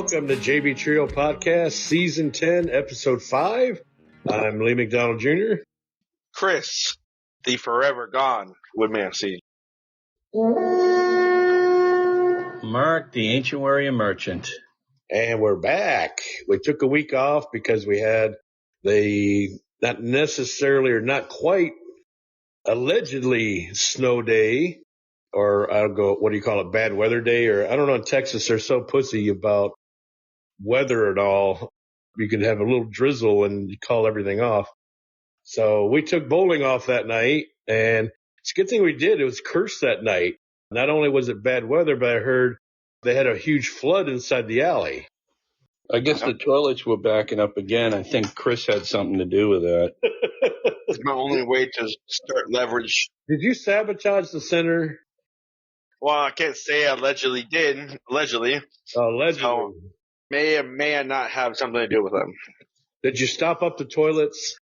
welcome to JB Trio Podcast, Season 10, Episode 5. I'm Lee McDonald Jr. Chris, the forever gone Woodman C. Mark, the Ancient Warrior Merchant. And we're back. We took a week off because we had the not necessarily or not quite allegedly snow day, or I'll go, what do you call it, bad weather day? Or I don't know, in Texas, they're so pussy about weather and all. You could have a little drizzle and you call everything off. So we took bowling off that night, and it's a good thing we did. It was cursed that night. Not only was it bad weather, but I heard they had a huge flood inside the alley. I guess the toilets were backing up again. I think Chris had something to do with that. It's my only way to start leverage. Did you sabotage the center? Well, I can't say I allegedly did. Allegedly. Allegedly. So may or may not have something to do with them. Did you stop up the toilets?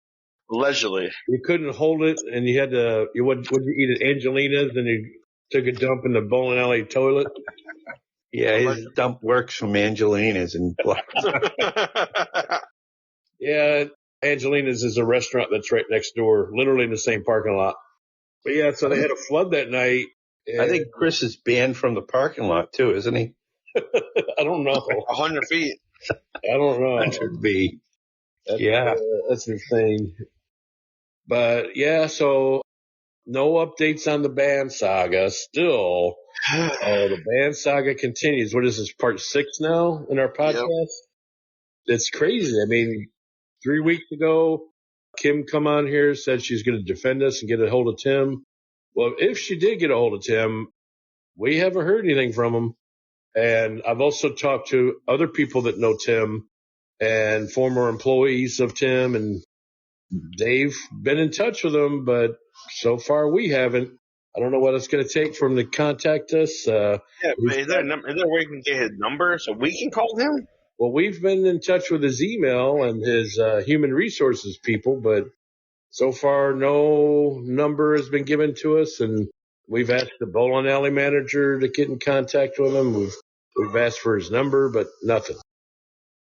Allegedly. You couldn't hold it, and you had to, would you eat at Angelina's, and you took a dump in the bowling alley toilet? Yeah, his dump works from Angelina's and Yeah, Angelina's is a restaurant that's right next door, literally in the same parking lot. But yeah, so they had a flood that night. I think Chris is banned from the parking lot too, isn't he? I don't know. 100 feet. I don't know. 100 feet. Yeah. That's insane. But yeah, so no updates on the Banned Saga. Still, the Banned Saga continues. What is this, part 6 now in our podcast? Yep. It's crazy. I mean, 3 weeks ago, Kim come on here, said she's going to defend us and get a hold of Tim. Well, if she did get a hold of Tim, we haven't heard anything from him. And I've also talked to other people that know Tim and former employees of Tim, and they've been in touch with him, but so far we haven't. I don't know what it's going to take for him to contact us. Yeah, but is there a way we can get his number so we can call him? Well, we've been in touch with his email and his human resources people, but so far no number has been given to us, and we've asked the bowling alley manager to get in contact with him. We've asked for his number, but nothing.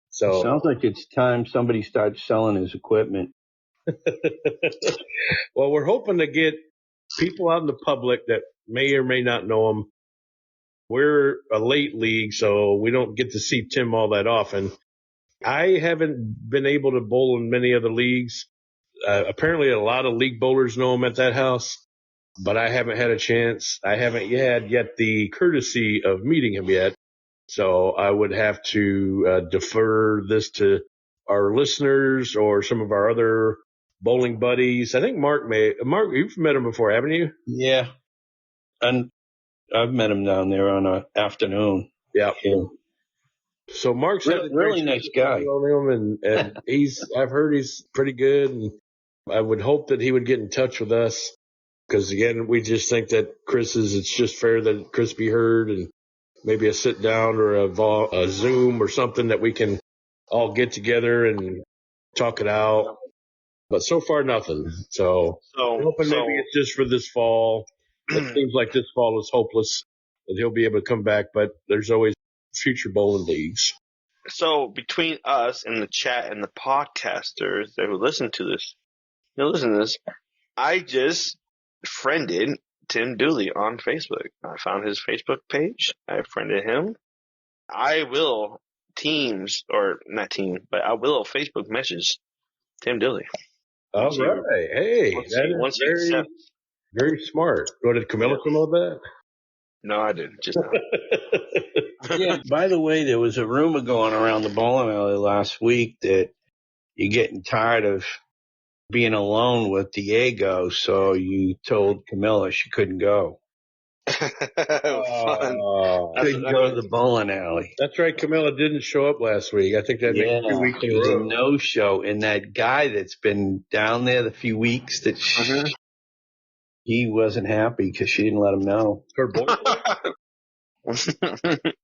So sounds like it's time somebody starts selling his equipment. Well, we're hoping to get people out in the public that may or may not know him. We're a late league, so we don't get to see Tim all that often. I haven't been able to bowl in many other leagues. Apparently a lot of league bowlers know him at that house, but I haven't had a chance. I haven't had yet the courtesy of meeting him yet. So I would have to defer this to our listeners or some of our other bowling buddies. I think Mark, you've met him before, haven't you? Yeah. And I've met him down there on an afternoon. Yeah. So Mark's really nice guy. And I've heard he's pretty good, and I would hope that he would get in touch with us, because again, we just think that it's just fair that Chris be heard, and maybe a sit down or a Zoom or something that we can all get together and talk it out. But so far, nothing. So I'm hoping maybe it's just for this fall. It seems like this fall is hopeless, and he'll be able to come back, but there's always future bowling leagues. So between us and the chat and the podcasters that will listen to this, I just friended Tim Dooley on Facebook. I found his Facebook page. I friended him. I will I will Facebook message Tim Dooley. All right. Hey, that is very smart. Did Camilla come on that? No, I didn't. Just now. Yeah, by the way, there was a rumor going around the bowling alley last week that you're getting tired of being alone with Diego, so you told Camilla she couldn't go. Fun. Couldn't go to the bowling alley. That's right. Camilla didn't show up last week. I think that made 2 weeks in a row. It was a no-show. And that guy that's been down there the few weeks that he wasn't happy because she didn't let him know. Her boyfriend?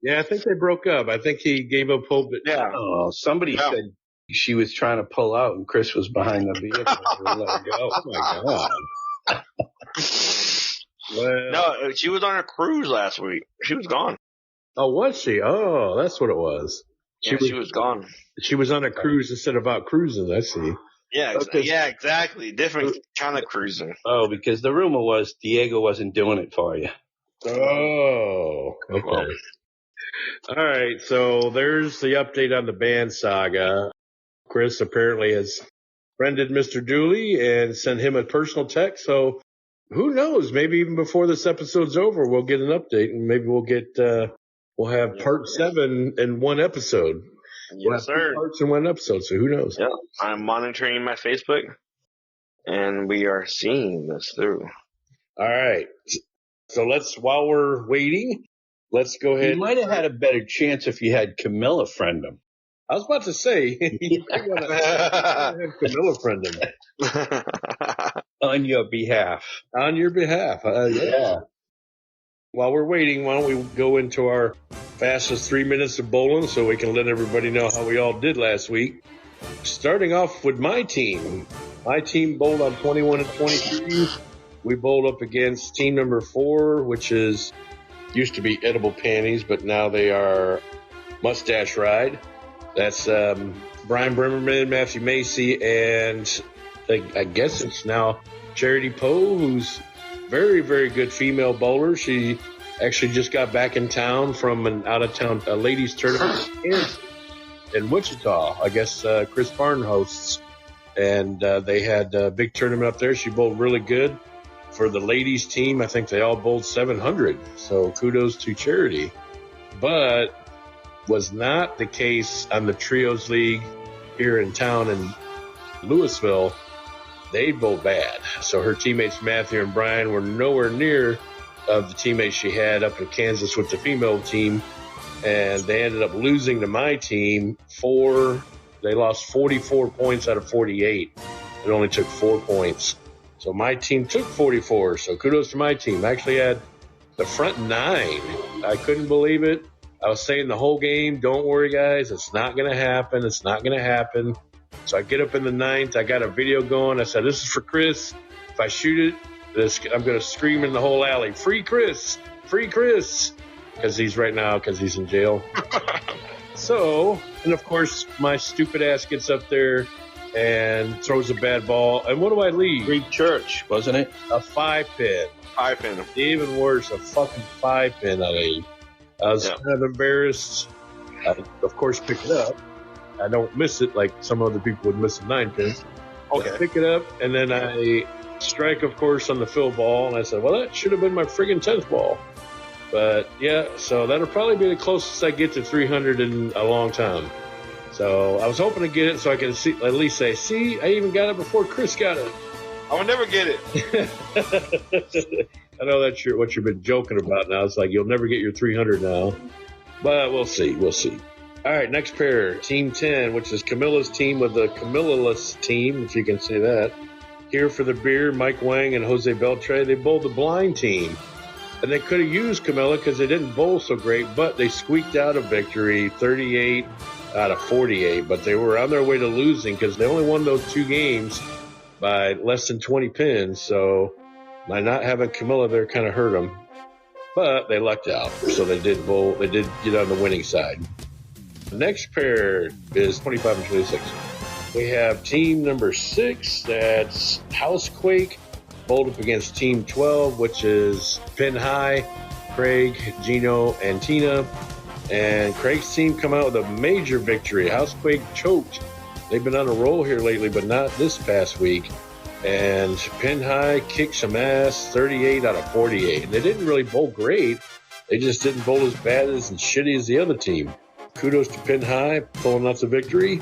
Yeah, I think they broke up. I think he gave up hope. Somebody said she was trying to pull out and Chris was behind the vehicle and let her go. Oh, my God. Well, no, she was on a cruise last week. She was gone. Oh, was she? Oh, that's what it was. She was gone. She was on a cruise instead of out cruising. I see. Yeah, exactly. Different kind of cruising. Oh, because the rumor was Diego wasn't doing it for you. Oh, okay. Well, All right, so there's the update on the Banned Saga. Chris apparently has friended Mr. Dooley and sent him a personal text. So who knows? Maybe even before this episode's over, we'll get an update, and maybe we'll have part 7 in one episode. Yes, sir. 2 parts in one episode. So who knows? Yeah, I'm monitoring my Facebook, and we are seeing this through. All right. So while we're waiting, let's go ahead. You might have had a better chance if you had Camilla friend him. I was about to say, you might want to have Camilla friend him. On your behalf. On your behalf. Yeah. While we're waiting, why don't we go into our fastest 3 minutes of bowling so we can let everybody know how we all did last week. Starting off with my team. My team bowled on 21 and 23. We bowled up against team number 4, which used to be Edible Panties, but now they are Mustache Ride. That's Brian Brimmerman, Matthew Macy, and I guess it's now Charity Poe, who's very, very good female bowler. She actually just got back in town from an out-of-town ladies tournament in Wichita. I guess Chris Barn hosts, and they had a big tournament up there. She bowled really good. For the ladies team, I think they all bowled 700. So kudos to Charity. But was not the case on the Trios League here in town in Louisville. They bowled bad. So her teammates Matthew and Brian were nowhere near of the teammates she had up in Kansas with the female team. And they ended up losing to my team. They lost 44 points out of 48. It only took 4 points. So my team took 44. So kudos to my team. I actually had the front 9. I couldn't believe it. I was saying the whole game, don't worry, guys. It's not going to happen. It's not going to happen. So I get up in the 9th. I got a video going. I said, this is for Chris. If I shoot it, I'm going to scream in the whole alley, free Chris, free Chris. Because he's in jail. So, and of course, my stupid ass gets up there and throws a bad ball. And what do I leave? Greek Church, wasn't it? A 5-pin. 5-pin. Even worse, a fucking 5-pin I leave. I was kind of embarrassed. I, of course, pick it up. I don't miss it like some other people would miss a 9-pin. Okay. I pick it up, and then I strike, of course, on the fill ball. And I said, well, that should have been my friggin' 10th ball. But, yeah, so that'll probably be the closest I get to 300 in a long time. So I was hoping to get it so I can at least say, see, I even got it before Chris got it. I will never get it. I know that's what you've been joking about now. It's like you'll never get your 300 now. But we'll see. We'll see. All right, next pair, Team 10, which is Camilla's team with the Camilla-less team, if you can say that. Here for the beer, Mike Wang and Jose Beltre. They bowled the blind team. And they could have used Camilla because they didn't bowl so great, but they squeaked out a victory, 38 out of 48. But they were on their way to losing because they only won those 2 games by less than 20 pins. So by not having Camilla there kind of hurt them. But they lucked out. So they did bowl. They did get on the winning side. The next pair is 25 and 26. We have team number 6. That's Housequake. Bowled up against team 12, which is Pin High, Craig, Gino, and Tina. And Craig's team come out with a major victory. Housequake choked. They've been on a roll here lately, but not this past week. And Pin High kicked some ass, 38 out of 48. And they didn't really bowl great. They just didn't bowl as bad and shitty as the other team. Kudos to Pin High, pulling out the victory.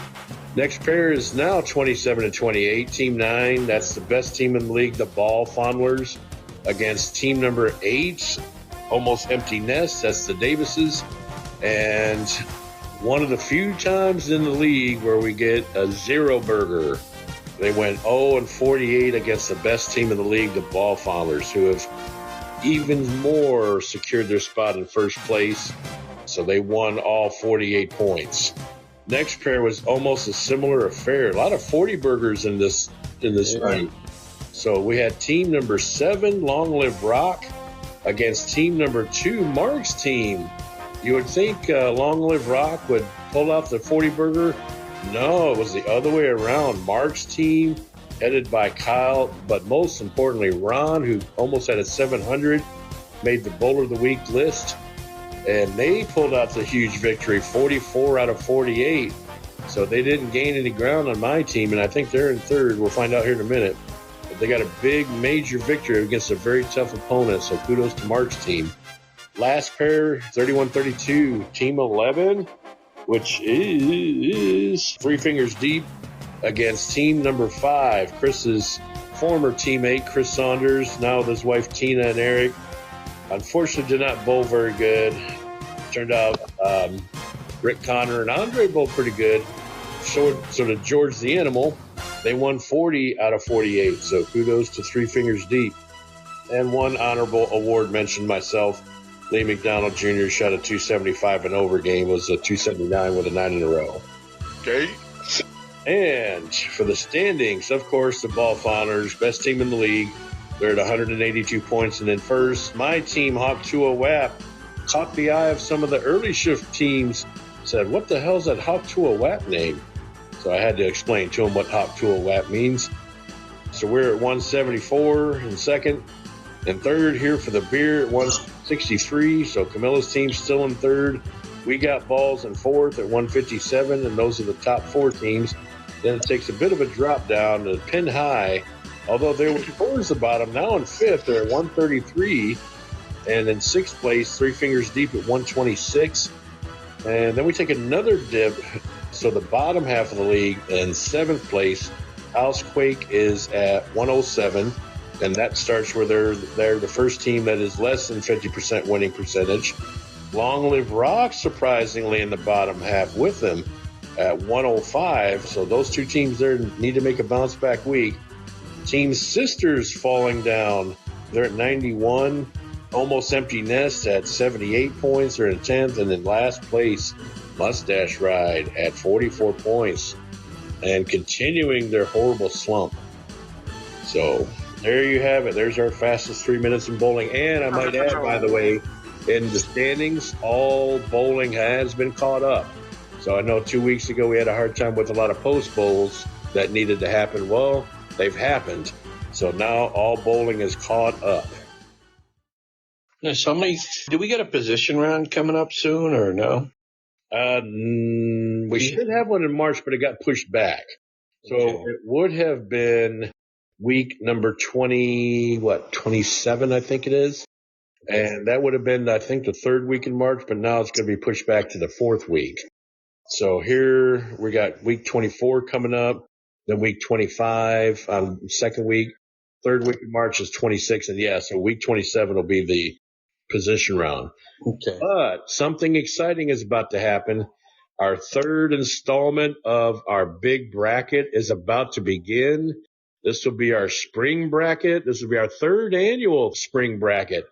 Next pair is now 27 and 28. Team 9, that's the best team in the league, the Ball Fondlers, against team number 8, Almost Empty Nest, that's the Davises. And one of the few times in the league where we get a 0 burger. They went 0 and 48 against the best team in the league, the Ball Fondlers, who have even more secured their spot in first place. So they won all 48 points. Next pair was almost a similar affair. A lot of 40 burgers in this night. So we had team number 7, Long Live Rock, against team number 2, Mark's team. You would think Long Live Rock would pulled out the 40 burger? No, it was the other way around. Mark's team, headed by Kyle, but most importantly, Ron, who almost had a 700, made the Bowler of the Week list. And they pulled out the huge victory, 44 out of 48. So they didn't gain any ground on my team, and I think they're in third. We'll find out here in a minute. But they got a big, major victory against a very tough opponent, so kudos to Mark's team. Last pair, 31-32, Team 11, which is Three Fingers Deep against Team number 5, Chris's former teammate, Chris Saunders, now with his wife Tina and Eric. Unfortunately, did not bowl very good. Turned out Rick Connor and Andre bowled pretty good. So did George the Animal. They won 40 out of 48. So kudos to Three Fingers Deep. And one honorable award mentioned myself. Lee McDonald Jr. shot a 275 and over game. Was a 279 with a 9 in a row. Okay. And for the standings, of course, the Ball Fawners, best team in the league. They're at 182 points. And then first, my team, Hawk 2 WAP, caught the eye of some of the early shift teams. Said, what the hell's that Hawk 2 WAP name? So I had to explain to them what Hawk 2 WAP means. So we're at 174 in second. And third here for the beer at 163. So Camilla's team's still in third. We got balls in fourth at 157. And those are the top 4 teams. Then it takes a bit of a drop down to pin high. Although they were towards the bottom, now in fifth, they're at 133. And in sixth place, Three Fingers Deep at 126. And then we take another dip. So the bottom half of the league in seventh place, Housequake is at 107. And that starts where they're the first team that is less than 50% winning percentage. Long Live Rock, surprisingly, in the bottom half with them at 105. So those two teams there need to make a bounce back week. Team Sisters falling down. They're at 91. Almost Empty Nest at 78 points. They're in 10th. And in last place, Mustache Ride at 44 points. And continuing their horrible slump. So there you have it. There's our fastest 3 minutes in bowling. And I might add, by the way, in the standings, all bowling has been caught up. So I know 2 weeks ago we had a hard time with a lot of post bowls that needed to happen. Well, they've happened. So now all bowling is caught up. Now, do we get a position round coming up soon or no? We should have one in March, but it got pushed back. So It would have been week number 27, I think it is. And that would have been, I think, the third week in March, but now it's going to be pushed back to the fourth week. So here we got week 24 coming up, then week 25 on second week. Third week in March is 26. And yeah, so week 27 will be the position round. Okay. But something exciting is about to happen. Our third installment of our big bracket is about to begin. This will be our spring bracket. This will be our third annual spring bracket.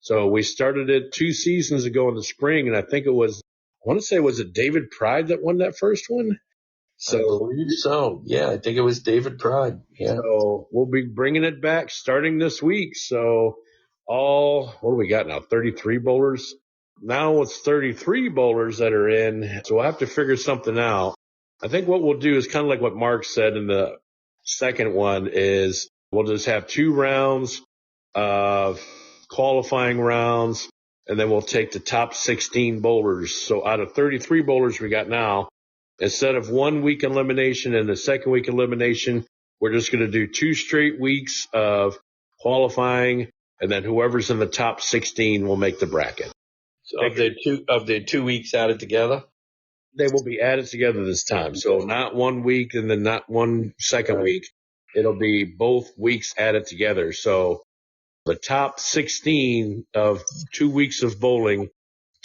So we started it 2 seasons ago in the spring, and I think was it David Pride that won that first one? So, I believe so. Yeah, I think it was David Pride. Yeah. So we'll be bringing it back starting this week. So what do we got now? 33 bowlers? Now it's 33 bowlers that are in. So we'll have to figure something out. I think what we'll do is kind of like what Mark said in the second one is we'll just have 2 rounds of qualifying rounds, and then we'll take the top 16 bowlers. So out of 33 bowlers we got now, instead of 1 week elimination and the second week elimination, we're just going to do 2 straight weeks of qualifying, and then whoever's in the top 16 will make the bracket. So of the 2 weeks added together? They will be added together this time. So not 1 week and then not 1 second week. It'll be both weeks added together. So the top 16 of 2 weeks of bowling,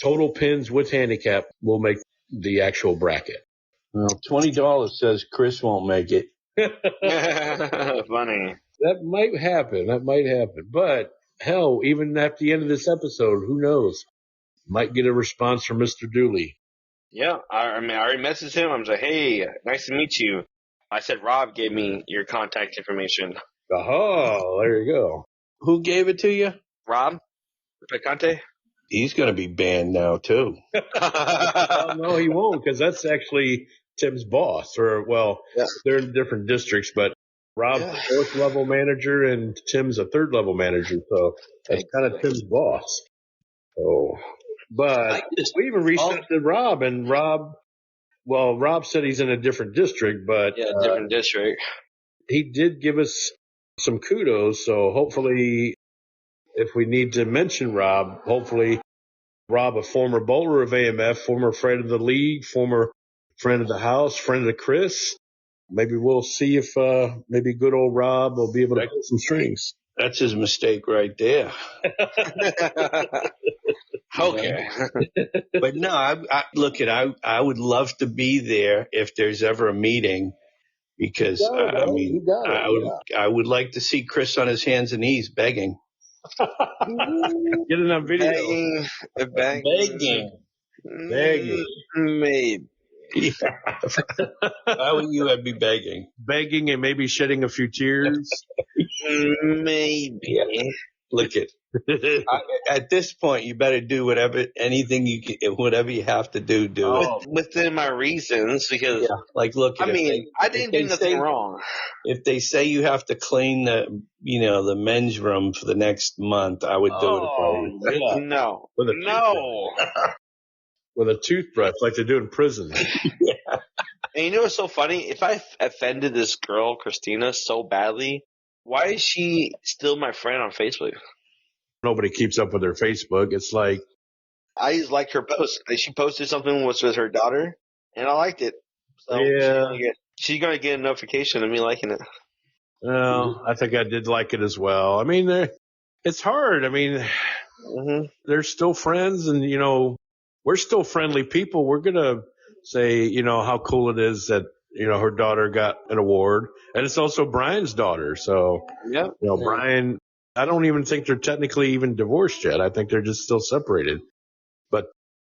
total pins with handicap, will make the actual bracket. Well, $20 says Chris won't make it. Funny. That might happen. But hell, even at the end of this episode, who knows? Might get a response from Mr. Dooley. Yeah, I already messaged him. I'm like, hey, nice to meet you. I said Rob gave me your contact information. Oh, there you go. Who gave it to you? Rob Picante. He's going to be banned now, too. Well, no, he won't, because that's actually Tim's boss. They're in different districts, but Rob's a fourth level manager and Tim's a third level manager, so that's kind of Tim's boss. So, but we even reached out to Rob, and Rob said he's in a different district, but different district. He did give us some kudos, so hopefully, if we need to mention Rob, hopefully Rob, a former bowler of AMF, former friend of the league, former friend of the house, friend of Chris. Maybe we'll see if maybe good old Rob will be able to pull some strings. That's his mistake right there. Okay. But no, I would love to be there if there's ever a meeting, because I would like to see Chris on his hands and knees begging. Get it on video. Begging. Maybe. Yeah. How would you be begging? Begging and maybe shedding a few tears. Maybe. Yeah. Look at at this point, you better do whatever you have to do. Within my reasons, because look. I didn't do nothing wrong. If they say you have to clean the men's room for the next month, I would do it. No. With a toothbrush, like they do in prison. Yeah. And you know what's so funny? If I offended this girl, Christina, so badly, why is she still my friend on Facebook? Nobody keeps up with her Facebook. It's like, I just liked her post. She posted something with her daughter, and I liked it. So she's gonna get a notification of me liking it. Well, I think I did like it as well. I mean, it's hard. I mean, they're still friends, and we're still friendly people. We're gonna say, how cool it is that her daughter got an award, and it's also Brian's daughter. So, Brian, I don't even think they're technically even divorced yet. I think they're just still separated. But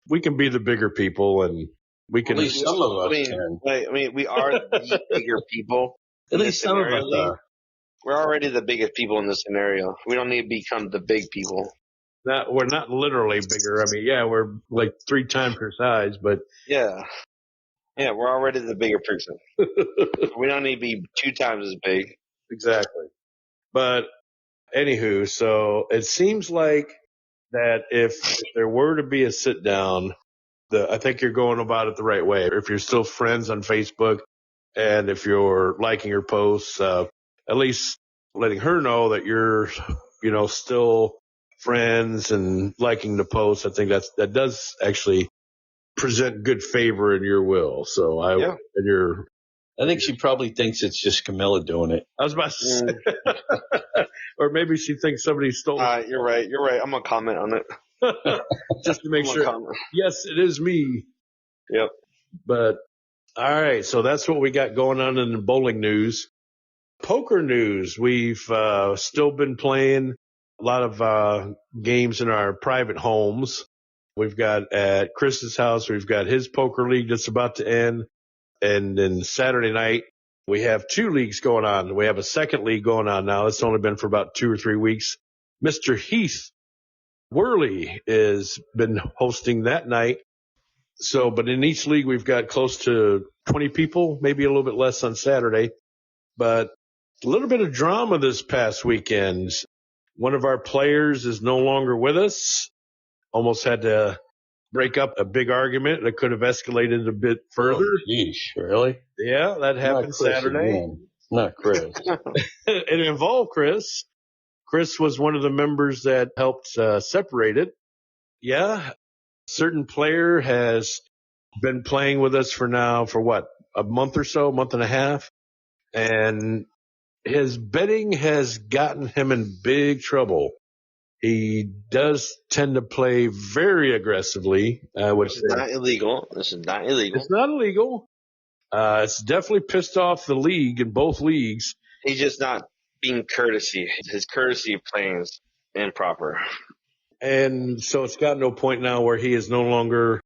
we can be the bigger people, and we can. At least some of us can. We are the bigger people. At least some of us are. We're already the biggest people in this scenario. We don't need to become the big people. We're not literally bigger. I mean, we're like 3 times her size, but yeah, we're already the bigger person. We don't need to be 2 times as big. Exactly. But anywho, so it seems like that if there were to be a sit down, I think you're going about it the right way. If you're still friends on Facebook, and if you're liking her posts, at least letting her know that you're, still friends and liking the posts. I think that does actually present good favor in your will. So I think she probably thinks it's just Camilla doing it. I was about to say, or maybe she thinks somebody stole it. You're right. I'm gonna comment on it just to make sure. Yes, it is me. Yep. But all right, so that's what we got going on in the bowling news. Poker news. We've still been playing a lot of games in our private homes. We've got at Chris's house, we've got his poker league that's about to end. And then Saturday night, we have 2 leagues going on. We have a second league going on now. It's only been for about 2 or 3 weeks. Mr. Heath Worley has been hosting that night. So, but in each league, we've got close to 20 people, maybe a little bit less on Saturday. But a little bit of drama this past weekend. One of our players is no longer with us. Almost had to break up a big argument that could have escalated a bit further. Oh, geez, really? Yeah, that happened Saturday. Again. Not Chris. It involved Chris. Chris was one of the members that helped separate it. Yeah, certain player has been playing with us for what, a month or so, month and a half. And his betting has gotten him in big trouble. He does tend to play very aggressively. Which is not illegal. This is not illegal. It's not illegal. It's definitely pissed off the league in both leagues. He's just not being courtesy. His courtesy of playing is improper. And so it's gotten to a point now where he is no longer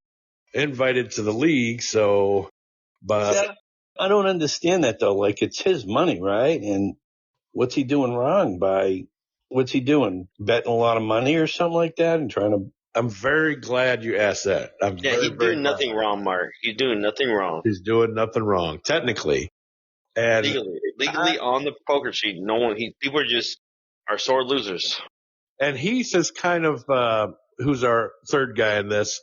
invited to the league. So, but I don't understand that though. Like, it's his money, right? And what's he doing wrong what's he doing? Betting a lot of money or something like that and trying to I'm very glad you asked that. He's doing nothing wrong, Mark. He's doing nothing wrong. He's doing nothing wrong, technically. And legally on the poker sheet, people are sore losers. And he says kind of, who's our third guy in this,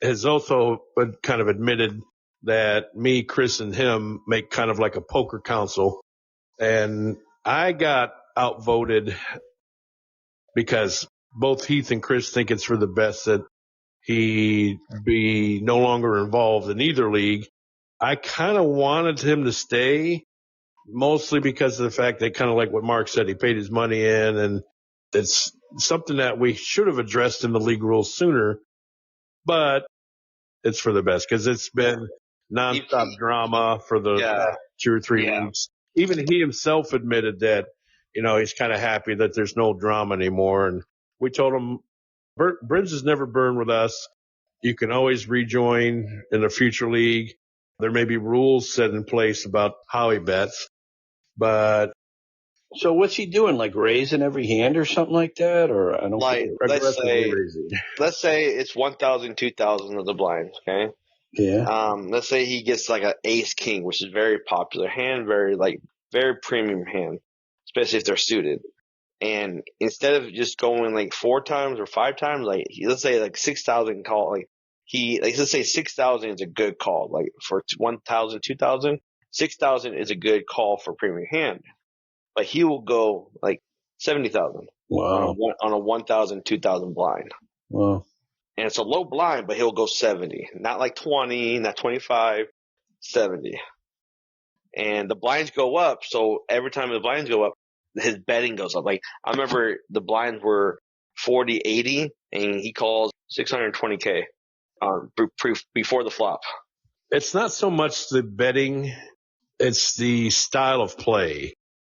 has also kind of admitted that me, Chris, and him make kind of like a poker council. And I got outvoted because both Heath and Chris think it's for the best that he be no longer involved in either league. I kind of wanted him to stay, mostly because of the fact that kind of like what Mark said, he paid his money in, and it's something that we should have addressed in the league rules sooner, but it's for the best because it's been nonstop drama for the last 2 or 3 weeks. Even he himself admitted that, he's kind of happy that there's no drama anymore. And we told him, bridges never burn with us. You can always rejoin in a future league. There may be rules set in place about how he bets, but. So what's he doing? Like raising every hand or something like that? Or I don't let's say it's 1,000, 2,000 of the blinds. Okay. Yeah. Let's say he gets like an ace king, which is very popular hand, very premium hand, especially if they're suited. And instead of just going like 4 times or 5 times, let's say like 6,000 call, let's say 6,000 is a good call. Like for 1,000, 2,000, 6,000 is a good call for premium hand. But he will go like 70,000 on a 1,000, 2,000 blind. Wow. And it's a low blind, but he'll go 70. Not like 20, not 25, 70. And the blinds go up, so every time the blinds go up, his betting goes up. Like, I remember the blinds were 40, 80, and he calls 620K before the flop. It's not so much the betting, it's the style of play.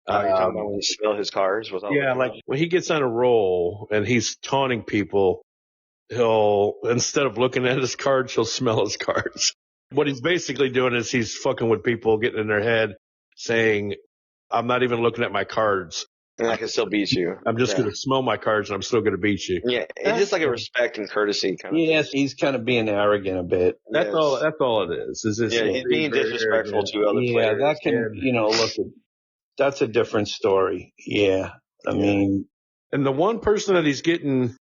You're talking about when he smell his cards? Like when he gets on a roll and he's taunting people, he'll, instead of looking at his cards, he'll smell his cards. What he's basically doing is he's fucking with people, getting in their head, saying, I'm not even looking at my cards. And I can still beat you. I'm just going to smell my cards and I'm still going to beat you. Yeah, it's just like a respect and courtesy kind of thing. Yes, he's kind of being arrogant a bit. That's all it is. He's being disrespectful to other players. Yeah, that can, that's a different story. Yeah. I mean. And the one person that he's getting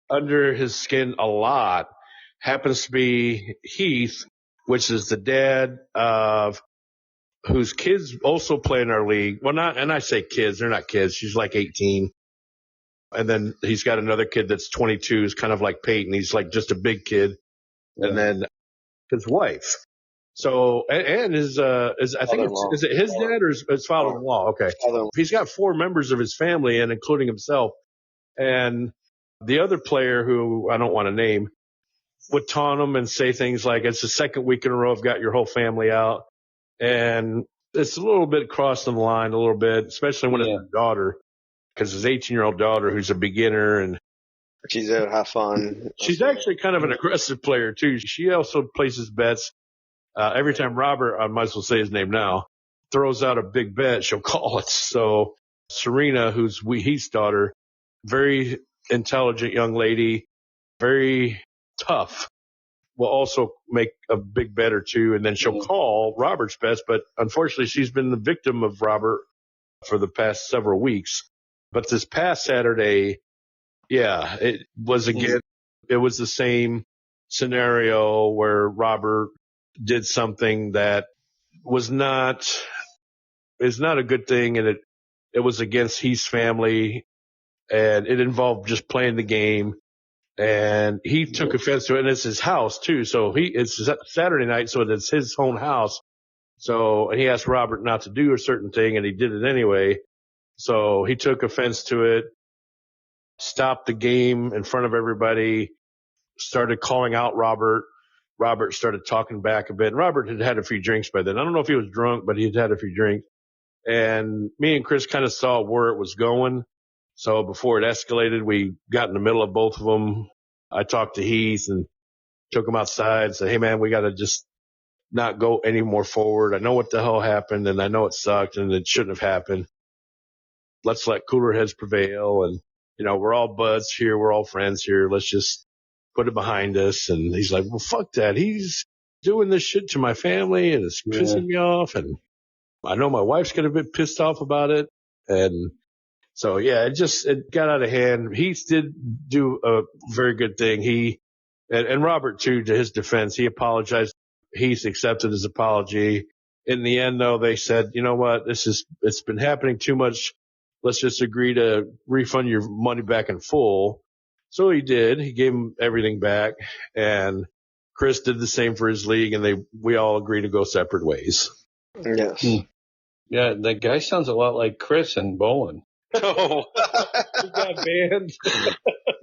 under his skin a lot happens to be Heath, which is the dad of whose kids also play in our league. Well, and I say kids, they're not kids. She's like 18. And then he's got another kid that's 22, is kind of like Peyton. He's like just a big kid. Yeah. And then his wife. So, and his, I think is it his dad or his father-in-law? Okay. He's got 4 members of his family and including himself. And the other player who I don't want to name would taunt him and say things like, it's the second week in a row I've got your whole family out. And it's a little bit crossing the line a little bit, especially when it's his daughter, because his 18-year-old daughter, who's a beginner, and she's there to have fun. She's actually kind of an aggressive player too. She also places bets. Every time Robert, I might as well say his name now, throws out a big bet, she'll call it. So Serena, who's Heath's daughter, very intelligent young lady, very tough, will also make a big bet or two, and then she'll call Robert's bets. But unfortunately, she's been the victim of Robert for the past several weeks. But this past Saturday, it was again, it was the same scenario where Robert did something that is not a good thing, and it was against Heath's family, and it involved just playing the game. And he took offense to it, and it's his house too. So it's Saturday night, so it's his own house. So, and he asked Robert not to do a certain thing, and he did it anyway. So he took offense to it, stopped the game in front of everybody, started calling out Robert. Robert started talking back a bit. Robert had had a few drinks by then. I don't know if he was drunk, but he had had a few drinks. And me and Chris kind of saw where it was going. So before it escalated, we got in the middle of both of them. I talked to Heath and took him outside and said, hey, man, we got to just not go any more forward. I know what the hell happened, and I know it sucked, and it shouldn't have happened. Let's let cooler heads prevail. And, we're all buds here. We're all friends here. Let's just put it behind us. And he's like, well, fuck that. He's doing this shit to my family and it's pissing me off. And I know my wife's going to be pissed off about it. And so, yeah, it got out of hand. Heath did do a very good thing. And Robert, too, to his defense, he apologized. Heath accepted his apology. In the end, though, they said, you know what, it's been happening too much. Let's just agree to refund your money back in full. So he did. He gave him everything back. And Chris did the same for his league, and we all agreed to go separate ways. Yes. Yeah, that guy sounds a lot like Chris in bowling. Oh. He got banned.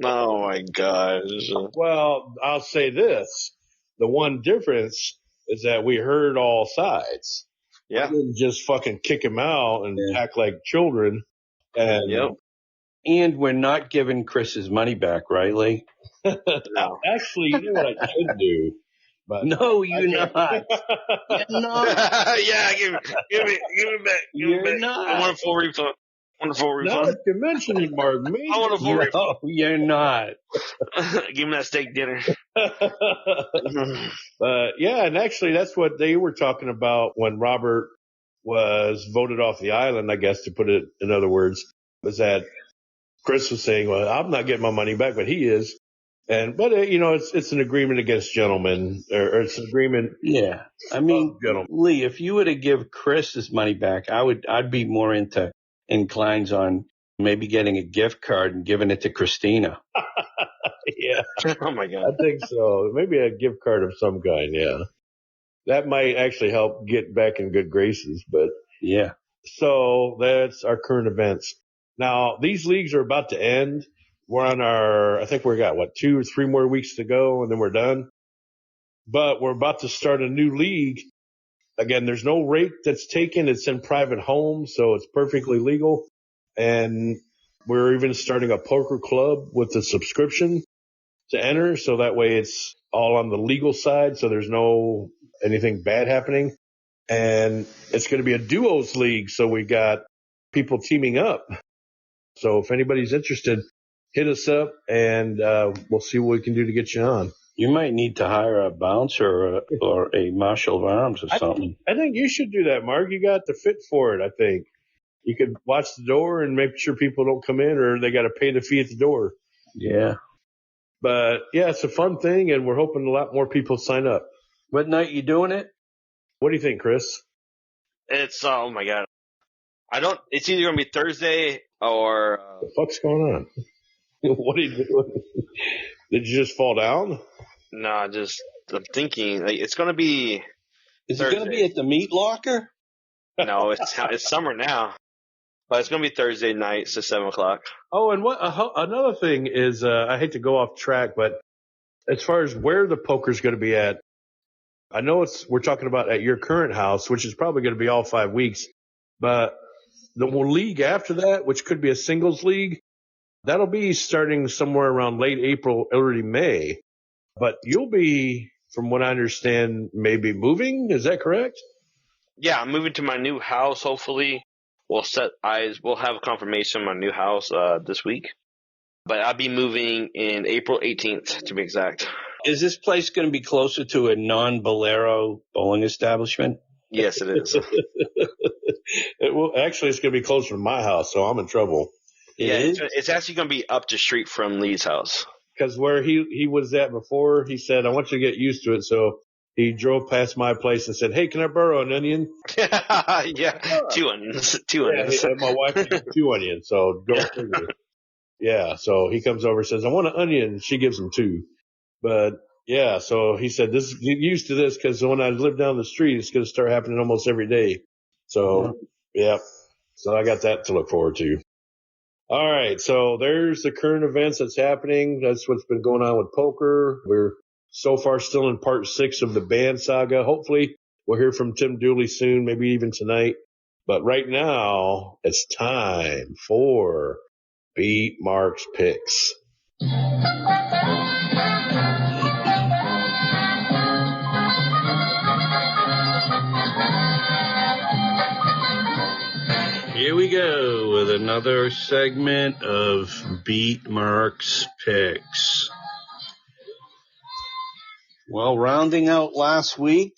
Oh, my gosh. Well, I'll say this. The one difference is that we heard all sides. Yeah. We didn't just fucking kick him out and act like children. And And we're not giving Chris his money back, right, Lee? No. Actually, you know what I should do? But No, you're not. You're not. Yeah, give it back. You're not. I want a full refund. now that you mention it, Mark, maybe. I want a full refund. No, you're not. Give me that steak dinner. But yeah, and actually that's what they were talking about when Robert was voted off the island, I guess, to put it in other words, was that Chris was saying, well, I'm not getting my money back, but he is. But it's an agreement against gentlemen, or it's an agreement. Yeah. I mean, Lee, if you were to give Chris his money back, I'd be more inclined on maybe getting a gift card and giving it to Christina. Yeah. Oh my God. I think so. Maybe a gift card of some kind. Yeah. That might actually help get back in good graces, but yeah. So that's our current events. Now these leagues are about to end. We're on I think we got 2 or 3 more weeks to go and then we're done. But we're about to start a new league. Again, there's no rate that's taken. It's in private homes, so it's perfectly legal. And we're even starting a poker club with a subscription to enter. So that way it's all on the legal side. So there's no anything bad happening. And it's going to be a duos league. So we got people teaming up. So if anybody's interested, hit us up and we'll see what we can do to get you on. You might need to hire a bouncer or a marshal of arms or something. I think you should do that, Mark. You got the fit for it, I think. You could watch the door and make sure people don't come in or they got to pay the fee at the door. Yeah. But, yeah, it's a fun thing, and we're hoping a lot more people sign up. What night you doing it? What do you think, Chris? It's, oh my God. It's either going to be Thursday or. What the fuck's going on? What are you doing? Did you just fall down? No, I'm thinking, it's going to be. Is it going to be at the meat locker? No, it's summer now. But it's going to be Thursday night, so 7 o'clock. Oh, and another thing is, I hate to go off track, but as far as where the poker's going to be at, I know we're talking about at your current house, which is probably going to be all 5 weeks, but the league after that, which could be a singles league, that'll be starting somewhere around late April, early May. But you'll be, from what I understand, maybe moving. Is that correct? Yeah, I'm moving to my new house, hopefully. We'll have confirmation of my new house this week. But I'll be moving in April 18th, to be exact. Is this place going to be closer to a non-Bolero bowling establishment? Yes, it is. Actually, it's going to be closer to my house, so I'm in trouble. It's actually going to be up the street from Lee's house. Because where he was at before, he said, I want you to get used to it. So he drove past my place and said, hey, can I borrow an onion? Yeah, 2 onions. 2 onions. Yeah, my wife needs 2 onions, so go figure. Yeah, so he comes over and says, I want an onion. She gives him 2. But, yeah, so he said, get used to this because when I live down the street, it's going to start happening almost every day. So, yeah. So I got that to look forward to. All right, so there's the current events that's happening. That's what's been going on with poker. We're so far still in part 6 of the Banned Saga. Hopefully we'll hear from Tim Dooley soon, maybe even tonight. But right now, it's time for Beat Mark's Picks. Here we go with another segment of Beat Mark's Picks. Well, rounding out last week,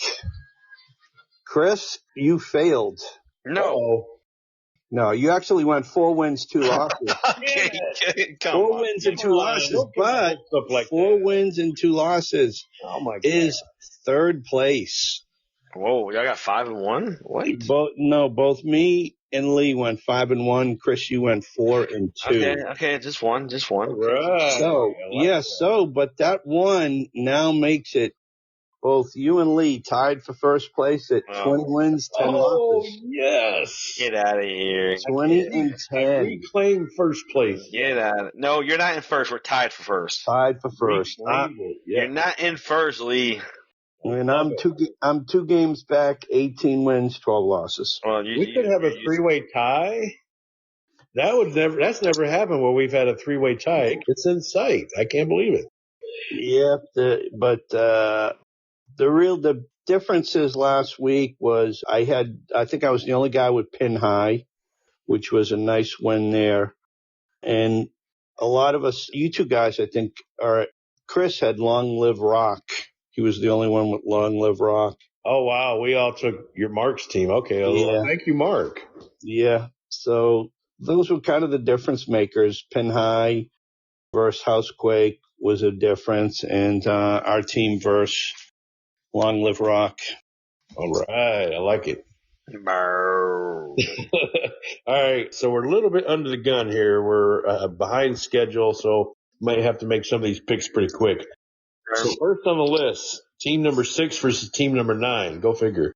Chris, you failed. No. No, you actually went 4 wins, 2 losses. Okay, come 4 on. wins and 2 losses, Don't get my but hopes up like 4 that. wins and 2 losses Oh my God. is third place. Whoa, y'all got 5 and 1? What? Both me and Lee went 5 and 1. Chris, you went 4 and 2. Okay, just one. All right. But that one now makes it both you and Lee tied for first place at 20 wins, 10 losses. Yes. Get out of here. 20 and I 10. reclaim first place. Get out. No, you're not in first. We're tied for first. Tied for first. Reclaimed it. Yeah. You're not in first, Lee. And I'm 2 games back, 18 wins, 12 losses. Well, We could have a three-way tie. That's never happened where we've had a three-way tie. It's in sight. I can't believe it. Yeah, the differences last week was I think I was the only guy with pin high, which was a nice win there. And a lot of us, you two guys, I think, Chris had Long Live Rock. He was the only one with Long Live Rock. Oh, wow. We all took your Mark's team. Okay. Yeah. Thank you, Mark. Yeah. So those were kind of the difference makers. Pin high versus Housequake was a difference, and our team versus Long Live Rock. All right. I like it. All All right. So we're a little bit under the gun here. We're behind schedule, so might have to make some of these picks pretty quick. So first on the list, team number 6 versus team number 9. Go figure.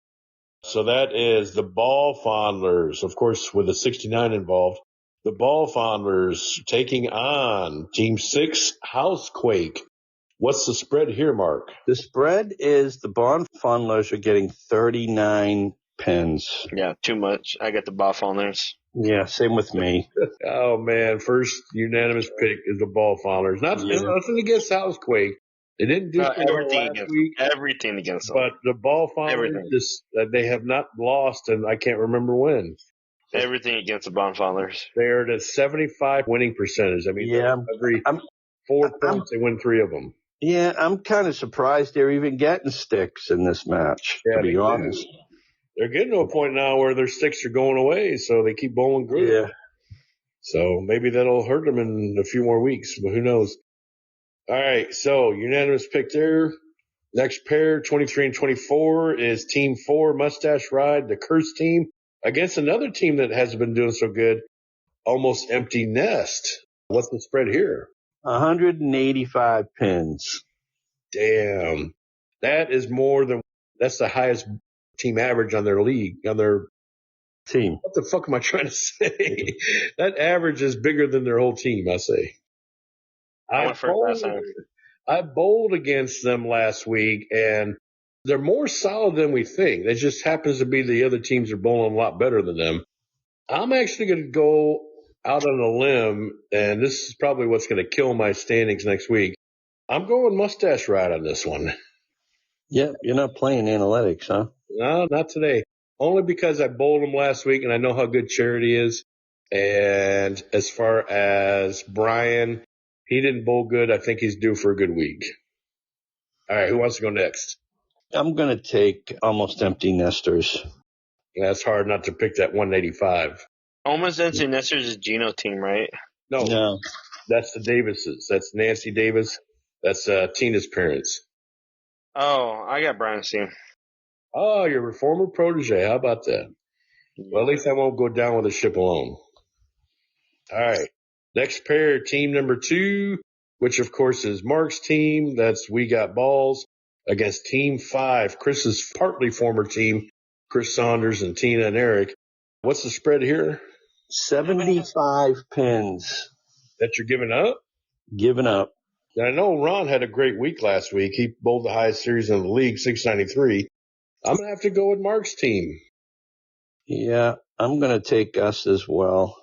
So that is the Ball Fondlers, of course, with the 69 involved. The Ball Fondlers taking on team 6, Housequake. What's the spread here, Mark? The spread is the Ball Fondlers are getting 39 pins. Yeah, too much. I got the buff on theirs. Yeah, same with me. Oh, man. First unanimous pick is the Ball Fondlers. Nothing against Housequake. They didn't do everything last week. Everything against them. But the Ball Fondlers, they have not lost, and I can't remember when. Everything against the Bonfondlers. They're at a 75 winning percentage. I mean, every 4 points, they win 3 of them. Yeah, I'm kind of surprised they're even getting sticks in this match, to be honest. They're getting to a point now where their sticks are going away, so they keep bowling good. Yeah. So maybe that'll hurt them in a few more weeks, but who knows? All right, so unanimous pick there. Next pair, 23 and 24, is Team 4, Mustache Ride, the Curse team, against another team that hasn't been doing so good, Almost Empty Nest. What's the spread here? 185 pins. Damn. That's the highest team average on their league, on their team. What the fuck am I trying to say? That average is bigger than their whole team, I say. I bowled against them last week, and they're more solid than we think. It just happens to be the other teams are bowling a lot better than them. I'm actually going to go out on a limb, and this is probably what's going to kill my standings next week. I'm going Mustache Ride on this one. Yeah, you're not playing analytics, huh? No, not today. Only because I bowled them last week, and I know how good Charity is. And as far as Brian, he didn't bowl good. I think he's due for a good week. All right, who wants to go next? I'm going to take Almost Empty Nesters. That's hard not to pick that 185. Almost Empty Nesters is Gino team, right? No. That's the Davises. That's Nancy Davis. That's Tina's parents. Oh, I got Brian's team. Oh, you're a former protege. How about that? Well, at least I won't go down with the ship alone. All right. Next pair, team number 2, which of course is Mark's team. That's We Got Balls, against team 5, Chris's partly former team, Chris Saunders and Tina and Eric. What's the spread here? 75 pins. That you're giving up? Giving up. And I know Ron had a great week last week. He bowled the highest series in the league, 693. I'm going to have to go with Mark's team. Yeah, I'm going to take us as well.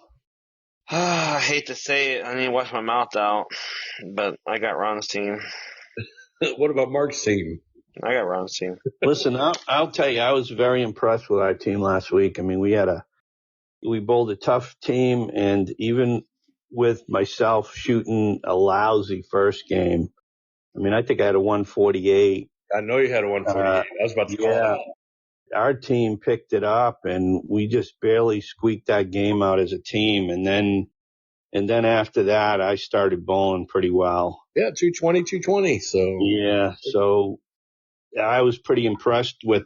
I hate to say it. I need to wash my mouth out, but I got Ron's team. What about Mark's team? I got Ron's team. Listen, I'll tell you, I was very impressed with our team last week. I mean, we bowled a tough team, and even with myself shooting a lousy first game, I mean, I think I had a 148, I know you had a 148. I was about to call it out. Our team picked it up, and we just barely squeaked that game out as a team. And then after that, I started bowling pretty well. Yeah, 220. So I was pretty impressed with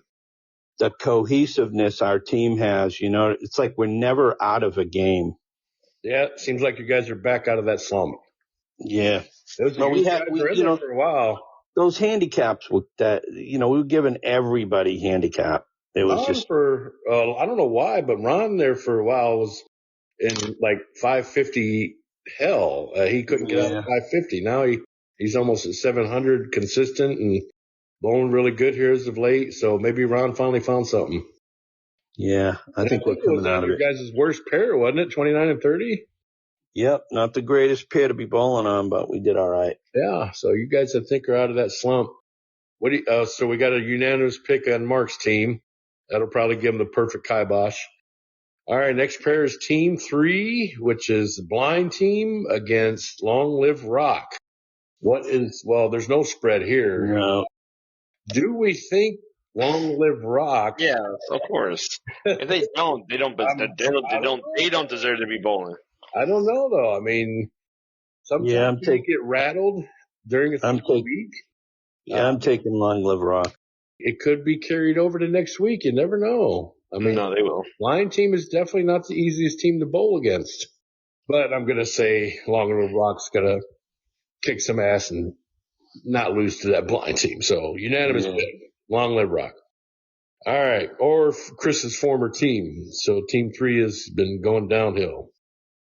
the cohesiveness our team has. You know, it's like we're never out of a game. Yeah, it seems like you guys are back out of that slump. Yeah. We were in there for a while. Those handicaps we were giving everybody handicap. It was Ron I don't know why, but Ron there for a while was in like 550 hell. He couldn't get out of 550. Now he's almost at 700 consistent and bowling really good here as of late. So maybe Ron finally found something. Yeah, I think we're coming out of it. Your guys' worst pair, wasn't it? 29 and 30? Yep, not the greatest pair to be bowling on, but we did all right. Yeah, so you guys, I think, are out of that slump. So we got a unanimous pick on Mark's team. That'll probably give him the perfect kibosh. All right, next pair is Team 3, which is the blind team against Long Live Rock. There's no spread here. No. Do we think Long Live Rock? Yeah, of course. If they don't deserve to be bowling. I don't know though. I mean, sometimes you get rattled during a week. Yeah, I'm taking Long Live Rock. It could be carried over to next week. You never know. I mean, no, they will. Blind team is definitely not the easiest team to bowl against. But I'm going to say Long Live Rock's going to kick some ass and not lose to that blind team. So unanimous pick. Long Live Rock. All right. Or Chris's former team. So Team 3 has been going downhill.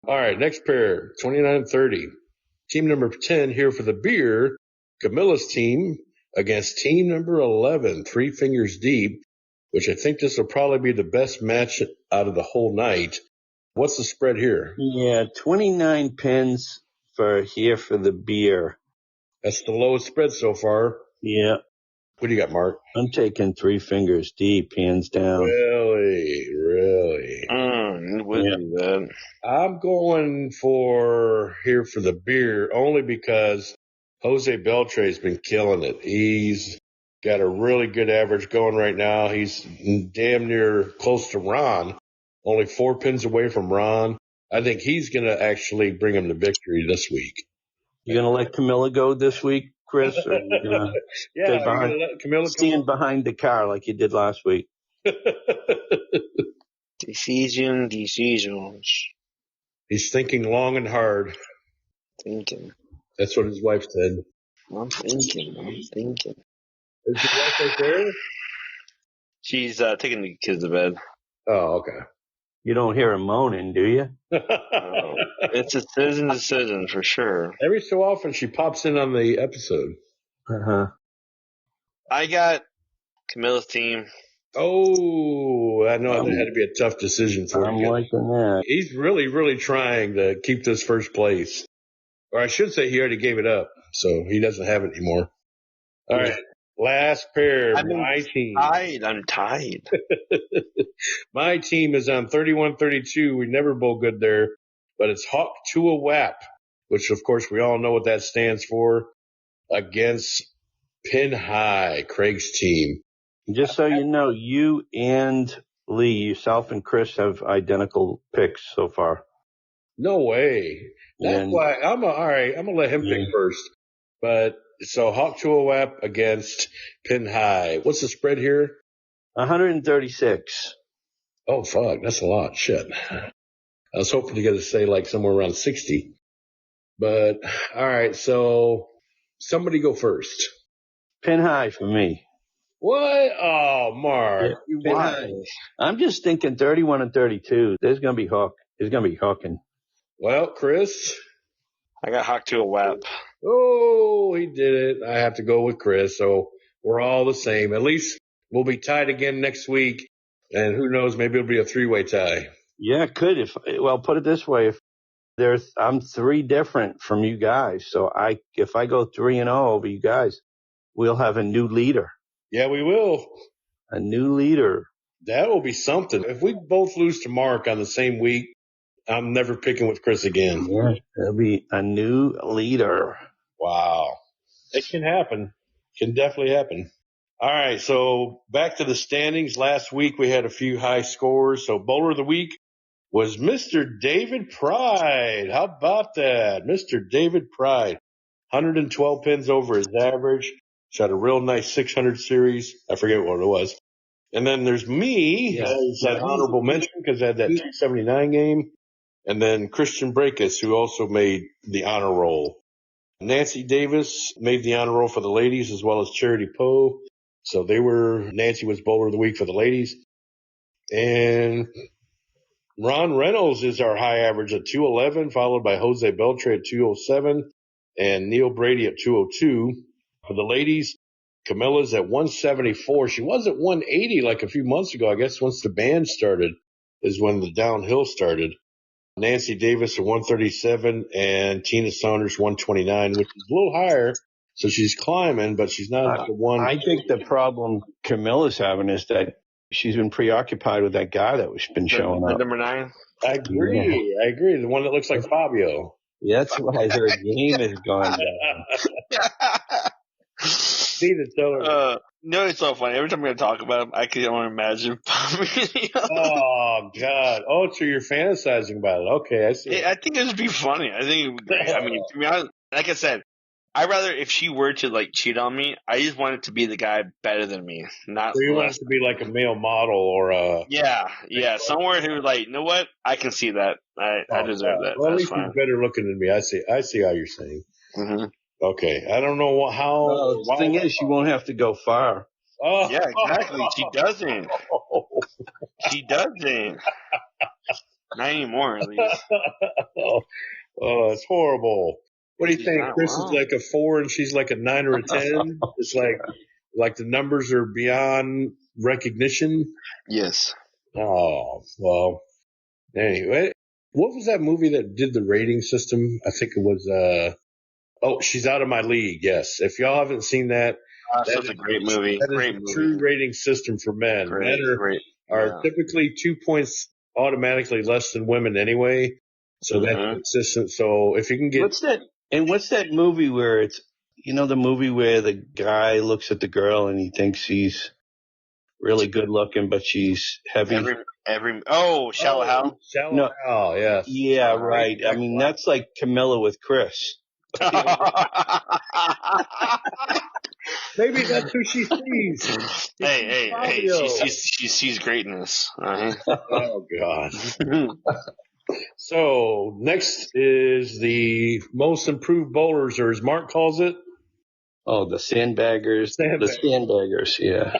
All right. Next pair, 29-30. Team number 10 here for the beer. Camilla's team against team number 11, Three Fingers Deep, which I think this will probably be the best match out of the whole night. What's the spread here? Yeah, 29 pins for the beer. That's the lowest spread so far. Yeah. What do you got, Mark? I'm taking Three Fingers Deep, hands down. Really? Do that. I'm going for here for the beer only because Jose Beltre's been killing it. He's got a really good average going right now. He's damn near close to Ron, only 4 pins away from Ron. I think he's going to actually bring him the victory this week. You going to let Camilla go this week, Chris? Or you gonna stay behind, let Camilla stand behind the car like you did last week? Decisions. He's thinking long and hard. Thinking. That's what his wife said. I'm thinking. Is your wife right there? She's taking the kids to bed. Oh, okay. You don't hear her moaning, do you? It's a decision for sure. Every so often she pops in on the episode. Uh-huh. I got Camilla's team. Oh, I know that had to be a tough decision for him. I'm liking that. He's really, really trying to keep this first place. Or I should say he already gave it up, so he doesn't have it anymore. All right, last pair, my team. I'm tied. My team is on 31-32. We never bowl good there, but it's Hawk to a Wap, which, of course, we all know what that stands for, against Pin High, Craig's team. Just so you know, you and Lee, yourself and Chris have identical picks so far. No way. That's why all right. I'm gonna let him pick first. But so Hawk to a Wap against Pin High. What's the spread here? 136. Oh fuck, that's a lot. Shit. I was hoping to get to say like somewhere around 60. But all right, so somebody go first. Pin High for me. What? Oh, Mark. Yeah, I'm just thinking 31 and 32. There's gonna be Hawk. There's gonna be hooking. Well, Chris? I got Hawk to a Wap. Oh, he did it. I have to go with Chris, so we're all the same. At least we'll be tied again next week, and who knows, maybe it'll be a 3-way tie. Yeah, it could. Put it this way, I'm 3 different from you guys, so if I go 3-0 over you guys, we'll have a new leader. Yeah, we will. A new leader. That will be something. If we both lose to Mark on the same week, I'm never picking with Chris again. Yeah, there'll be a new leader. Wow. It can happen. Can definitely happen. All right, so back to the standings. Last week we had a few high scores. So bowler of the week was Mr. David Pride. How about that? Mr. David Pride. 112 pins over his average. Shot a real nice 600 series. I forget what it was. And then there's me as an honorable mention because I had that 279 game. And then Christian Breakus, who also made the honor roll. Nancy Davis made the honor roll for the ladies as well as Charity Poe. So Nancy was bowler of the week for the ladies. And Ron Reynolds is our high average at 211, followed by Jose Beltre at 207 and Neil Brady at 202. For the ladies, Camilla's at 174. She was at 180 like a few months ago. I guess once the band started is when the downhill started. Nancy Davis at 137 and Tina Saunders 129, which is a little higher. So she's climbing, but she's not the one. I think the problem Camilla's having is that she's been preoccupied with that guy that was been showing up. Number 9. I agree. Yeah. I agree. The one that looks like Fabio. Yeah, that's why her game is going down. No, it's so funny. Every time we're going to talk about him, I can only imagine Fabio. Oh, God. Oh, so you're fantasizing about it. Okay, I see. I think it would be funny. I think it would be great. I mean, to be honest, like I said, I'd rather if she were to like cheat on me, I just want it to be the guy better than me, not. So you want it to be like a male model or a. Yeah, somewhere who like, you know what? I can see that. I deserve that. Well, that's at least fine. he's better looking than me. I see how you're saying. Mm-hmm. Okay, I don't know how. Well, the thing is, she won't have to go far. Oh. Yeah, exactly. She doesn't. She doesn't. Not anymore, at least. Oh, it's horrible. What do you think? Chris is like a 4 and she's like a 9 or a 10. It's like the numbers are beyond recognition. Yes. Oh, well. Anyway, what was that movie that did the rating system? I think it was, She's Out of My League. Yes. If y'all haven't seen that, that's a great movie. That is a true rating system for men. Men are typically 2 points automatically less than women anyway. So that's consistent. So if you can get. What's that movie where it's, the movie where the guy looks at the girl and he thinks she's really good looking, but she's heavy? Shallow Hal? Shallow Hal, yes. Yeah, right. I mean, that's like Camilla with Chris. Maybe that's who she sees. Hey, she sees greatness. Oh, God. So, next is the most improved bowlers, or as Mark calls it. Oh, the sandbaggers. The sandbaggers, yeah.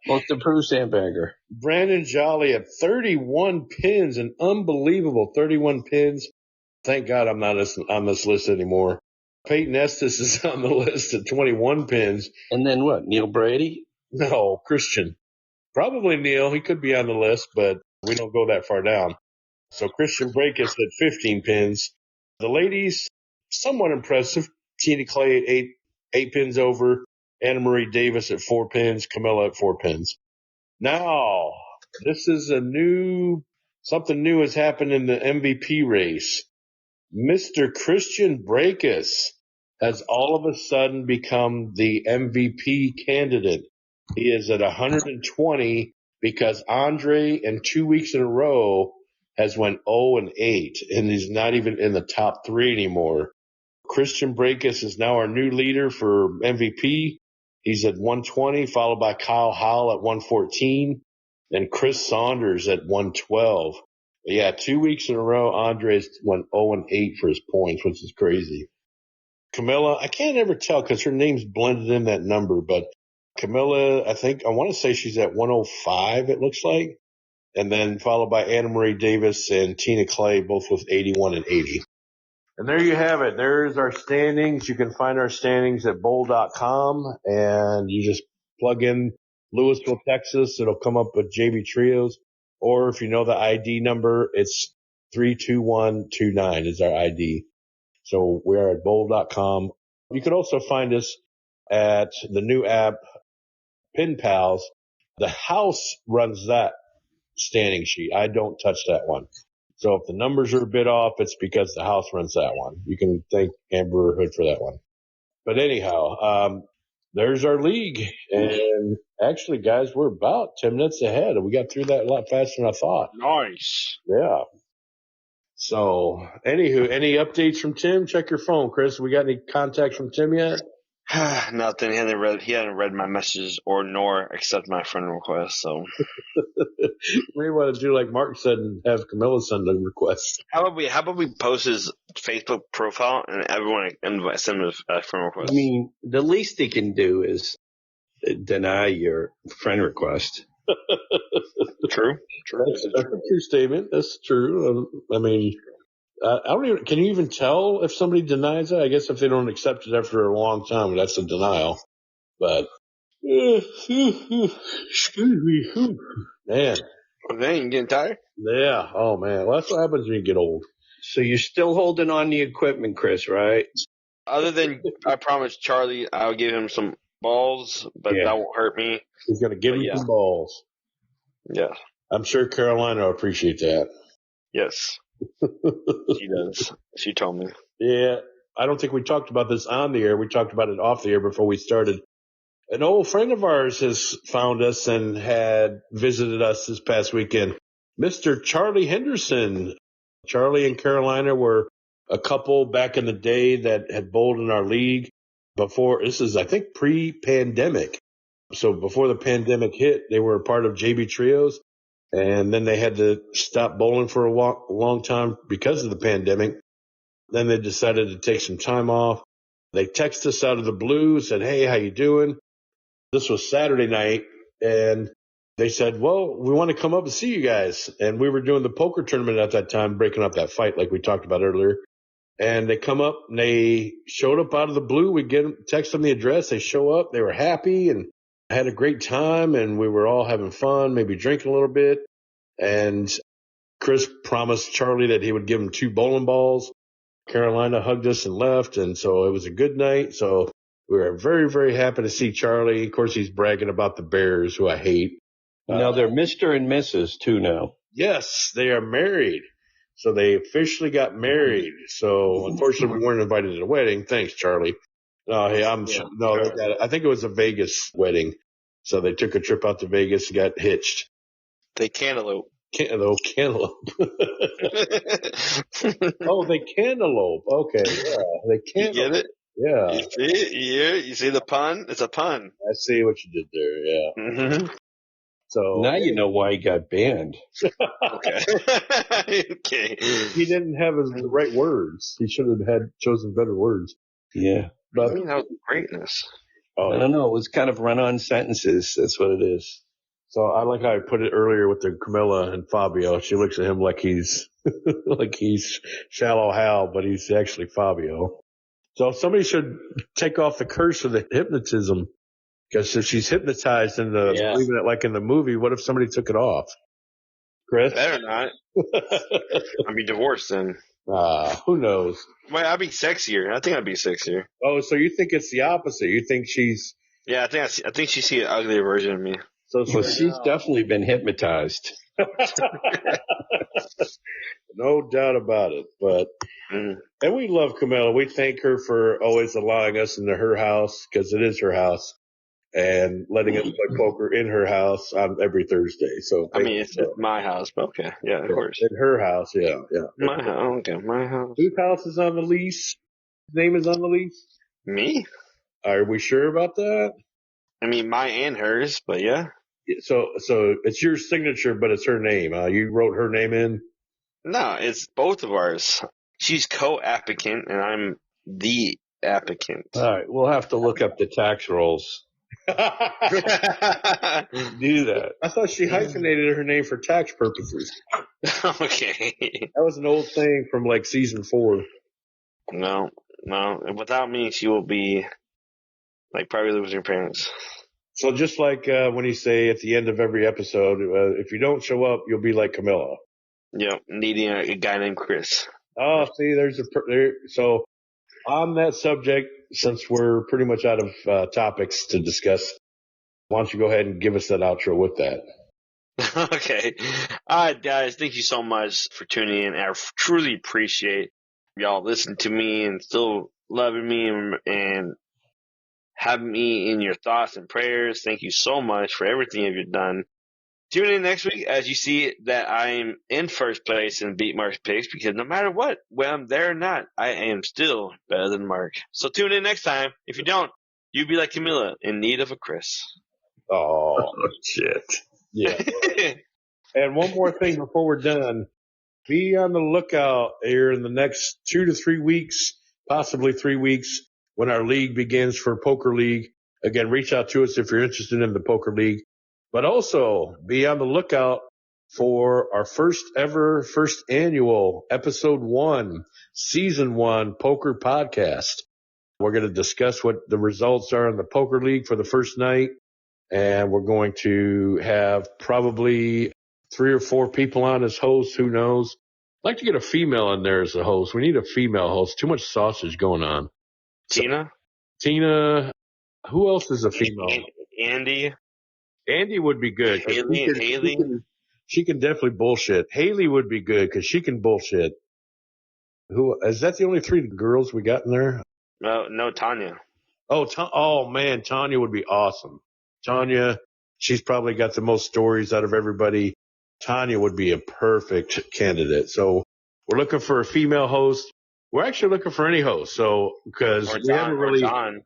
Most improved sandbagger. Brandon Jolly at 31 pins, an unbelievable 31 pins. Thank God I'm not on this list anymore. Peyton Estes is on the list at 21 pins. And then what, Neil Brady? No, Christian. Probably Neil. He could be on the list, but we don't go that far down. So Christian Breakus at 15 pins. The ladies, somewhat impressive. Tina Clay at 8 pins over. Anna Marie Davis at 4 pins. Camilla at 4 pins. Now, this is something new has happened in the MVP race. Mr. Christian Breakus has all of a sudden become the MVP candidate. He is at 120 because Andre in 2 weeks in a row has went 0-8, and he's not even in the top 3 anymore. Christian Breakus is now our new leader for MVP. He's at 120, followed by Kyle Howell at 114, and Chris Saunders at 112. Yeah, 2 weeks in a row, Andres went 0-8 for his points, which is crazy. Camilla, I can't ever tell because her name's blended in that number, but Camilla, I want to say she's at 105, it looks like. And then followed by Anna Marie Davis and Tina Clay, both with 81 and 80. And there you have it. There's our standings. You can find our standings at bowl.com, and you just plug in Louisville, Texas. It'll come up with JV Trios. Or if you know the ID number, it's 32129 is our ID. So we are at bowl.com. You could also find us at the new app, Pin Pals. The house runs that standing sheet. I don't touch that one. So if the numbers are a bit off, it's because the house runs that one. You can thank Amber Hood for that one. But anyhow, there's our league. And actually, guys, we're about 10 minutes ahead. And we got through that a lot faster than I thought. Nice. Yeah. So, anywho, any updates from Tim? Check your phone, Chris. We got any contacts from Tim yet? Nothing. He hadn't read my messages nor accept my friend request. So We want to do like Mark said and have Camilla send a request. how about we post his Facebook profile and everyone send him a friend request? I mean, the least they can do is deny your friend request. True. That's a true statement. That's true. I mean, I don't even. Can you even tell if somebody denies it? I guess if they don't accept it after a long time, that's a denial. But excuse me, man. Okay, you getting tired? Yeah. Oh man. Well, that's what happens when you get old. So you're still holding on the equipment, Chris, right? Other than I promised Charlie I'll give him some balls, but that won't hurt me. He's gonna give him some balls. Yeah. I'm sure Carolina will appreciate that. Yes. She does. She told me. Yeah. I don't think we talked about this on the air. We talked about it off the air before we started. An old friend of ours has found us and had visited us this past weekend. Mr. Charlie Henderson. Charlie and Carolina were a couple back in the day that had bowled in our league before. This is, I think, pre-pandemic. So before the pandemic hit, they were a part of JB Trios. And then they had to stop bowling for a long time because of the pandemic. Then they decided to take some time off. They texted us out of the blue, said, "Hey, how you doing?" This was Saturday night, and they said, "Well, we want to come up and see you guys." And we were doing the poker tournament at that time, breaking up that fight like we talked about earlier. And they come up, and they showed up out of the blue. We text them the address. They show up. They were happy and had a great time, and we were all having fun, maybe drinking a little bit. And Chris promised Charlie that he would give him 2 bowling balls. Carolina hugged us and left, and so it was a good night. So we were very, very happy to see Charlie. Of course, he's bragging about the Bears, who I hate. Now they're Mr. and Mrs. too now. Yes, they are married. So they officially got married. So unfortunately, we weren't invited to the wedding. Thanks, Charlie. They got, I think it was a Vegas wedding. So they took a trip out to Vegas, got hitched. They cantaloupe. Cantaloupe. Oh, they cantaloupe. Okay, yeah, they cantaloupe. You get it? Yeah. You see it? You see the pun? It's a pun. I see what you did there. Yeah. Mm-hmm. So now you know why he got banned. Okay. Okay. He didn't have the right words. He should have chosen better words. Yeah. But I mean, that was greatness. Oh, I don't know. It was kind of run-on sentences. That's what it is. So I like how I put it earlier with the Camilla and Fabio. She looks at him like he's like he's Shallow Hal, but he's actually Fabio. So somebody should take off the curse of the hypnotism, because if she's hypnotized into believing it like in the movie, what if somebody took it off? Chris? Better not. I'd be divorced then. Who knows? Wait, I'd be sexier. I think I'd be sexier. Oh, so you think it's the opposite? You think she's? Yeah, I think she see an uglier version of me. So well, she's definitely been hypnotized. No doubt about it. But and we love Camilla. We thank her for always allowing us into her house, because it is her house, and letting us play poker in her house on every Thursday. So I mean, it's my house, but okay, yeah, of course. In her house, yeah. My house, okay, my house. Whose house is on the lease? His name is on the lease? Me? Are we sure about that? I mean, my and hers, but yeah. So it's your signature, but it's her name. You wrote her name in? No, it's both of ours. She's co-applicant, and I'm the applicant. All right, we'll have to look up the tax rolls. Do that. I thought she hyphenated her name for tax purposes. Okay. That was an old thing from like season 4. No. Without me, she will be like probably losing her parents. So just like when you say at the end of every episode, if you don't show up, you'll be like Camilla. Yep, needing a guy named Chris. Oh, see, so on that subject, since we're pretty much out of topics to discuss, why don't you go ahead and give us that outro with that? Okay. All right, guys, thank you so much for tuning in. I truly appreciate y'all listening to me and still loving me and have me in your thoughts and prayers. Thank you so much for everything you've done. Tune in next week as you see that I'm in first place in Beat Mark's picks, because no matter what, when I'm there or not, I am still better than Mark. So tune in next time. If you don't, you be like Camilla, in need of a Chris. Oh, shit. Yeah. And one more thing before we're done. Be on the lookout here in the next 2 to 3 weeks, possibly 3 weeks, when our league begins for Poker League. Again, reach out to us if you're interested in the Poker League. But also be on the lookout for our first annual episode 1, season 1 poker podcast. We're going to discuss what the results are in the Poker League for the first night. And we're going to have probably 3 or 4 people on as hosts. Who knows? I'd like to get a female in there as a host. We need a female host. Too much sausage going on. Tina? Tina. Who else is a female? Andy? Andy would be good. Haley? She can definitely bullshit. Haley would be good because she can bullshit. Who is that? The only 3 girls we got in there? No, Tanya. Oh man, Tanya would be awesome. Tanya, she's probably got the most stories out of everybody. Tanya would be a perfect candidate. So we're looking for a female host. We're actually looking for any host. So because we haven't really Dawn.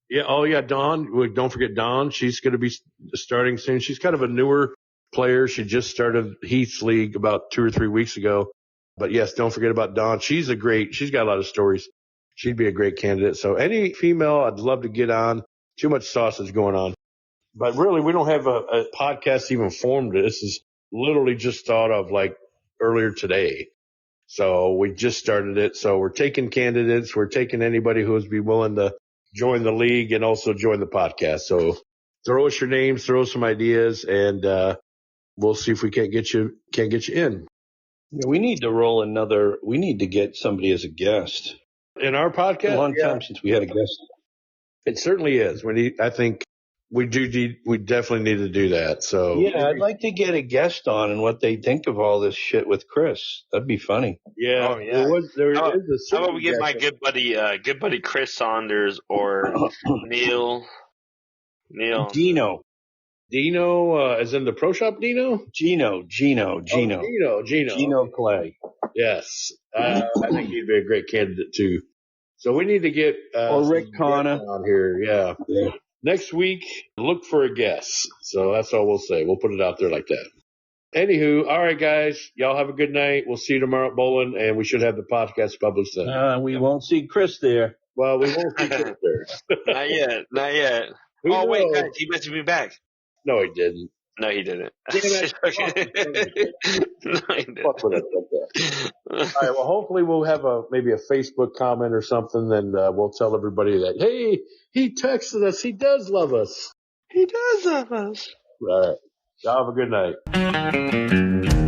Yeah. Oh yeah, Dawn. Don't forget Dawn. She's going to be starting soon. She's kind of a newer player. She just started Heath's League about 2 or 3 weeks ago. But yes, don't forget about Dawn. She's got a lot of stories. She'd be a great candidate. So any female, I'd love to get on. Too much sausage going on. But really, we don't have a podcast even formed. This is literally just thought of like earlier today. So we just started it. So we're taking candidates. We're taking anybody who would be willing to join the league and also join the podcast. So throw us your names, throw us some ideas, and we'll see if we can't get you in. Yeah, we need to get somebody as a guest. In our podcast? It's a long time since we had a guest. It certainly is. I think we definitely need to do that. So yeah, I'd like to get a guest on and what they think of all this shit with Chris. That'd be funny. Yeah. Oh, yeah. How about we get my good buddy Chris Saunders or Neil. Dino, as in the Pro Shop Dino? Gino. Gino Clay. Yes. I think he'd be a great candidate too. So we need to get or Rick Connor on here. Yeah. Next week, look for a guest. So that's all we'll say. We'll put it out there like that. Anywho, all right, guys. Y'all have a good night. We'll see you tomorrow at bowling, and we should have the podcast published then. We won't see Chris there. Well, we won't see Chris there. Not yet. Wait, guys, he messaged me back. No, he didn't. No, he didn't. No, he didn't. Fuck with us like that. All right, well, hopefully we'll have maybe a Facebook comment or something, and we'll tell everybody that, hey, he texted us. He does love us. He does love us. All right. Y'all have a good night.